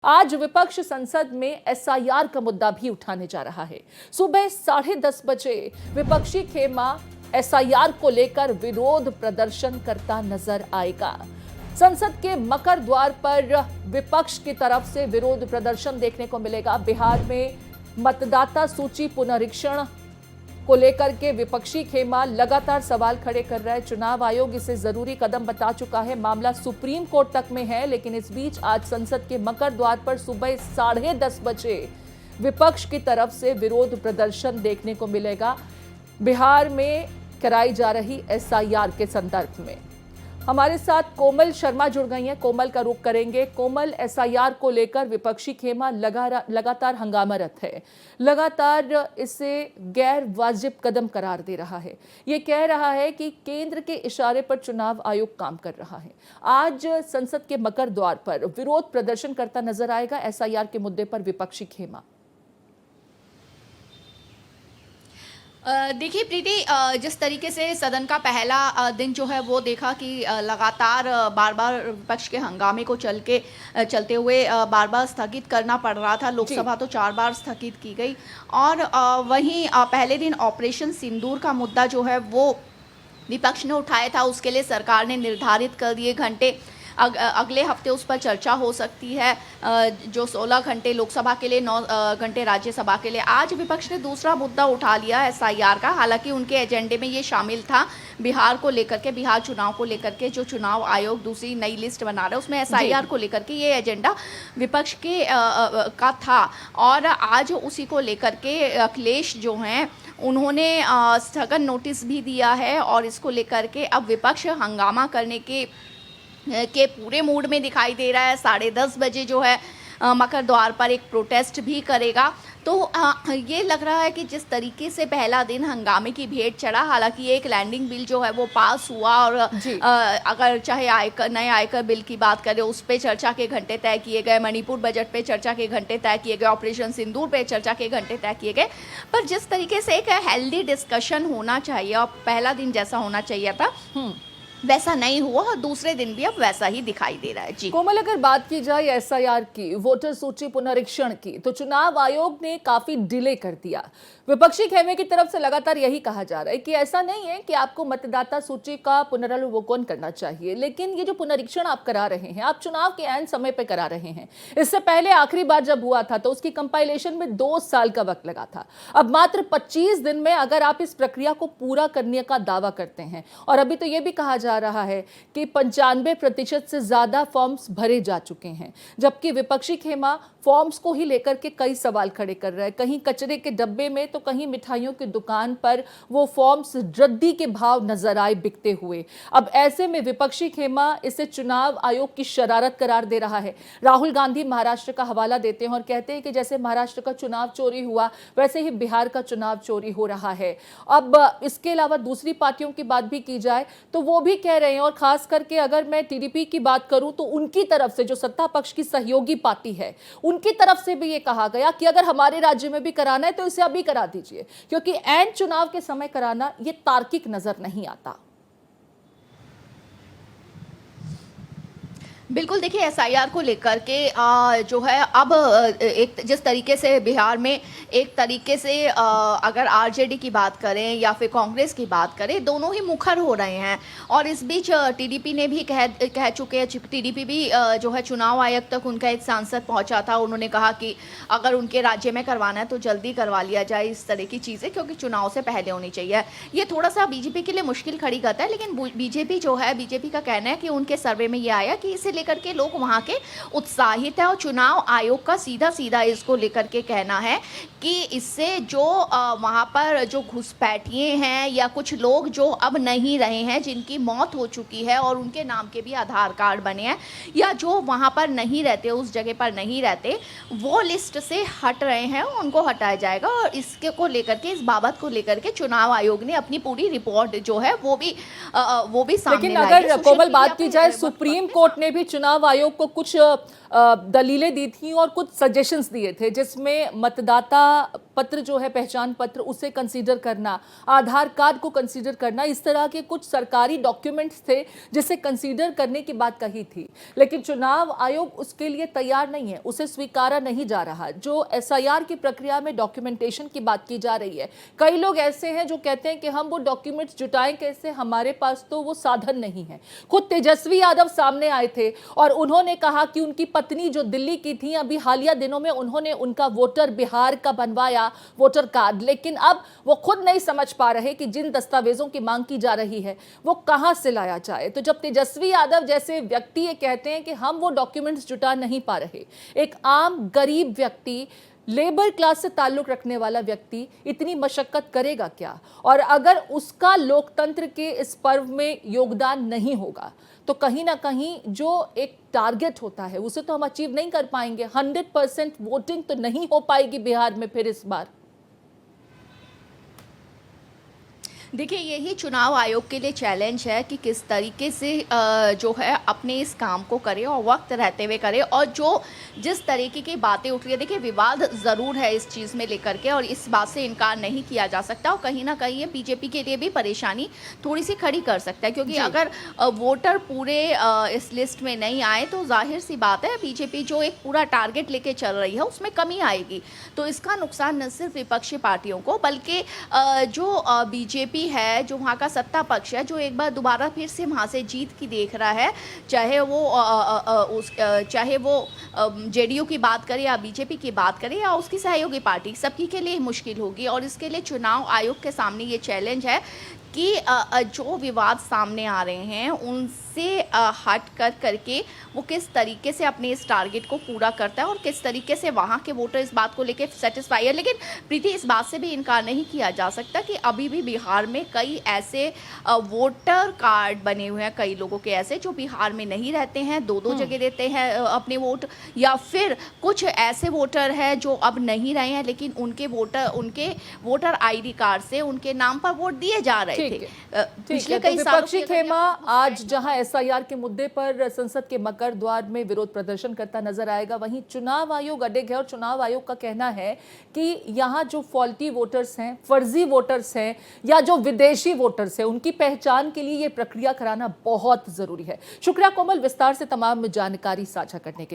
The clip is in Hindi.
आज विपक्ष संसद में एसआईआर का मुद्दा भी उठाने जा रहा है। सुबह 10:30 बजे विपक्षी खेमा एसआईआर को लेकर विरोध प्रदर्शन करता नजर आएगा। संसद के मकर द्वार पर विपक्ष की तरफ से विरोध प्रदर्शन देखने को मिलेगा। बिहार में मतदाता सूची पुनरीक्षण को लेकर के विपक्षी खेमा लगातार सवाल खड़े कर रहा है। चुनाव आयोग इसे जरूरी कदम बता चुका है। मामला सुप्रीम कोर्ट तक में है, लेकिन इस बीच आज संसद के मकर द्वार पर सुबह 10:30 बजे विपक्ष की तरफ से विरोध प्रदर्शन देखने को मिलेगा। बिहार में कराई जा रही एसआईआर के संदर्भ में हमारे साथ कोमल शर्मा जुड़ गई हैं। कोमल का रुख करेंगे। कोमल, एसआईआर को लेकर विपक्षी खेमा लगातार हंगामारत है, लगातार इसे गैर वाजिब कदम करार दे रहा है। ये कह रहा है कि केंद्र के इशारे पर चुनाव आयोग काम कर रहा है। आज संसद के मकर द्वार पर विरोध प्रदर्शन करता नजर आएगा एसआईआर के मुद्दे पर विपक्षी खेमा। देखिए प्रीति, जिस तरीके से सदन का पहला दिन जो है वो देखा कि लगातार बार बार विपक्ष के हंगामे को चलते हुए बार बार स्थगित करना पड़ रहा था। लोकसभा तो 4 बार स्थगित की गई और वहीं पहले दिन ऑपरेशन सिंदूर का मुद्दा जो है वो विपक्ष ने उठाया था। उसके लिए सरकार ने निर्धारित कर दिए घंटे। अगले हफ्ते उस पर चर्चा हो सकती है, जो 16 घंटे लोकसभा के लिए, 9 घंटे राज्यसभा के लिए। आज विपक्ष ने दूसरा मुद्दा उठा लिया एसआईआर का। हालांकि उनके एजेंडे में ये शामिल था बिहार को लेकर के, बिहार चुनाव को लेकर के जो चुनाव आयोग दूसरी नई लिस्ट बना रहा है उसमें एसआईआर को लेकर के ये एजेंडा विपक्ष के का था। और आज उसी को लेकर के अखिलेश जो हैं उन्होंने स्थगन नोटिस भी दिया है और इसको लेकर के अब विपक्ष हंगामा करने के पूरे मूड में दिखाई दे रहा है। 10:30 बजे जो है मकर द्वार पर एक प्रोटेस्ट भी करेगा। तो ये लग रहा है कि जिस तरीके से पहला दिन हंगामे की भेंट चढ़ा, हालांकि एक लैंडिंग बिल जो है वो पास हुआ और अगर चाहे नए आयकर बिल की बात करें उस पे चर्चा के घंटे तय किए गए, मणिपुर बजट पे चर्चा के घंटे तय किए गए, ऑपरेशन सिंदूर पे चर्चा के घंटे तय किए गए। पर जिस तरीके से एक हेल्दी डिस्कशन होना चाहिए और पहला दिन जैसा होना चाहिए था वैसा नहीं हुआ और दूसरे दिन भी अब वैसा ही दिखाई दे रहा है। जी कोमल, अगर बात की जाए एसआईआर की, वोटर सूची पुनरीक्षण की, तो चुनाव आयोग ने काफी डिले कर दिया। विपक्षी खेमे की तरफ से लगातार यही कहा जा रहा है कि ऐसा नहीं है कि आपको मतदाता सूची का पुनरावलोकन करना चाहिए, लेकिन ये जो पुनरीक्षण आप करा रहे हैं, आप चुनाव के ऐन समय पर करा रहे हैं। इससे पहले आखिरी बार जब हुआ था तो उसकी कंपाइलेशन में 2 साल का वक्त लगा था। अब मात्र 25 दिन में अगर आप इस प्रक्रिया को पूरा करने का दावा करते हैं, और अभी तो यह भी कहा जा रहा है कि 95% से ज्यादा फॉर्म्स भरे जा चुके हैं, जबकि विपक्षी खेमा फॉर्म्स को ही लेकर के कई सवाल खड़े कर रहा है। कहीं कचरे के डब्बे में तो कहीं मिठाइयों की दुकान पर वो फॉर्म्स रद्दी के भाव नजर आए बिकते हुए। अब ऐसे में विपक्षी खेमा इसे चुनाव आयोग की शरारत करार दे रहा है। राहुल गांधी महाराष्ट्र का हवाला देते हैं और कहते हैं कि जैसे महाराष्ट्र का चुनाव चोरी हुआ वैसे ही बिहार का चुनाव चोरी हो रहा है। अब इसके अलावा दूसरी पार्टियों की बात भी की जाए तो वो भी कह रहे हैं, और खास करके अगर मैं टीडीपी की बात करूं तो उनकी तरफ से, जो सत्ता पक्ष की सहयोगी पार्टी है, उनकी तरफ से भी ये कहा गया कि अगर हमारे राज्य में भी कराना है तो इसे अभी करा दीजिए, क्योंकि ऐन चुनाव के समय कराना ये तार्किक नजर नहीं आता। बिल्कुल, देखिए एसआईआर को लेकर के जो है अब एक जिस तरीके से बिहार में एक तरीके से अगर आरजेडी की बात करें या फिर कांग्रेस की बात करें, दोनों ही मुखर हो रहे हैं। और इस बीच टीडीपी ने भी कह चुके हैं, टीडीपी भी जो है चुनाव आयोग तक उनका एक सांसद पहुंचा था। उन्होंने कहा कि अगर उनके राज्य में करवाना है तो जल्दी करवा लिया जाए इस तरह की चीज़ें, क्योंकि चुनाव से पहले होनी चाहिए। ये थोड़ा सा बीजेपी के लिए मुश्किल खड़ी करता है, लेकिन बीजेपी का कहना है कि उनके सर्वे में ये आया कि इसे लेकर के लोग वहां के उत्साहित है और चुनाव आयोग का सीधा इसको लेकर के कहना है कि इससे जो वहां पर जो घुसपैठिए हैं या कुछ लोग जो अब नहीं रहे हैं, जिनकी मौत हो चुकी है और उनके नाम के भी आधार कार्ड बने हैं, या जो वहां पर नहीं रहते, उस जगह पर नहीं रहते, वो लिस्ट से हट रहे हैं, उनको हटाया जाएगा। और इसके को लेकर के, इस बाबत को लेकर के चुनाव आयोग ने अपनी पूरी रिपोर्ट जो है वो भी सामने लाई है। लेकिन अगर कोमल बात की जाए, सुप्रीम कोर्ट ने भी चुनाव आयोग को कुछ दलीलें दी थी और कुछ सजेशंस दिए थे, जिसमें मतदाता पत्र जो है पहचान पत्र उसे कंसीडर करना, आधार कार्ड को कंसीडर करना, इस तरह के कुछ सरकारी डॉक्यूमेंट्स थे जिसे कंसीडर करने की बात कही थी। लेकिन चुनाव आयोग उसके लिए तैयार नहीं है, उसे स्वीकारा नहीं जा रहा। जो एसआईआर की प्रक्रिया में डॉक्यूमेंटेशन की बात की जा रही है, कई लोग ऐसे हैं जो कहते हैं कि हम वो डॉक्यूमेंट्स जुटाएं कैसे, हमारे पास तो वो साधन नहीं है। खुद तेजस्वी यादव सामने आए थे और उन्होंने कहा कि उनकी पत्नी जो दिल्ली की थी, अभी हालिया दिनों में उन्होंने उनका वोटर बिहार का बनवाया वोटर कार्ड, लेकिन अब वो खुद नहीं समझ पा रहे कि जिन दस्तावेजों की मांग की जा रही है वो कहां से लाया जाए। तो जब तेजस्वी यादव जैसे व्यक्ति ये कहते हैं कि हम वो डॉक्यूमेंट्स जुटा नहीं पा रहे, एक आम गरीब व्यक्ति, लेबर क्लास से ताल्लुक रखने वाला व्यक्ति इतनी मशक्कत करेगा क्या? और अगर उसका लोकतंत्र के इस पर्व में योगदान नहीं होगा तो कहीं ना कहीं जो एक टारगेट होता है उसे तो हम अचीव नहीं कर पाएंगे। 100% वोटिंग तो नहीं हो पाएगी बिहार में फिर इस बार। देखिए, यही चुनाव आयोग के लिए चैलेंज है कि किस तरीके से जो है अपने इस काम को करे और वक्त रहते हुए करे। और जो जिस तरीके की बातें उठ रही है, देखिए विवाद ज़रूर है इस चीज़ में लेकर के, और इस बात से इनकार नहीं किया जा सकता। और कहीं ना कहीं ये बीजेपी के लिए भी परेशानी थोड़ी सी खड़ी कर सकता है, क्योंकि अगर वोटर पूरे इस लिस्ट में नहीं आए तो जाहिर सी बात है बीजेपी जो एक पूरा टारगेट लेके चल रही है उसमें कमी आएगी। तो इसका नुकसान न सिर्फ विपक्षी पार्टियों को बल्कि जो बीजेपी है, जो वहाँ का सत्ता पक्ष है, जो एक बार दोबारा फिर से वहाँ से जीत की देख रहा है, चाहे वो जेडीयू की बात करें या बीजेपी की बात करें या उसकी सहयोगी पार्टी, सबकी के लिए मुश्किल होगी। और इसके लिए चुनाव आयोग के सामने ये चैलेंज है कि जो विवाद सामने आ रहे हैं उनसे हट करके वो किस तरीके से अपने इस टारगेट को पूरा करता है और किस तरीके से वहाँ के वोटर इस बात को लेकर सेटिस्फाई है। लेकिन प्रीति, इस बात से भी इनकार नहीं किया जा सकता कि अभी भी बिहार में कई ऐसे वोटर कार्ड बने हुए हैं, कई लोगों के ऐसे जो बिहार में नहीं रहते हैं, दो जगह देते हैं अपने वोट, या फिर कुछ ऐसे वोटर हैं जो अब नहीं रहे हैं लेकिन उनके वोटर ID कार्ड से उनके नाम पर वोट दिए जा रहे थे। पिछले कई विपक्षी खेमा आज जहां एसआईआर के मुद्दे पर संसद के मकर द्वार में विरोध प्रदर्शन करता नजर आएगा, वहीं चुनाव आयोग अडिग है और चुनाव आयोग का कहना है कि यहां जो फॉल्टी वोटर्स हैं, फर्जी वोटर्स हैं या जो विदेशी वोटर्स हैं, उनकी पहचान के लिए यह प्रक्रिया कराना बहुत जरूरी है। शुक्रिया कोमल, विस्तार से तमाम जानकारी साझा करने के लिए।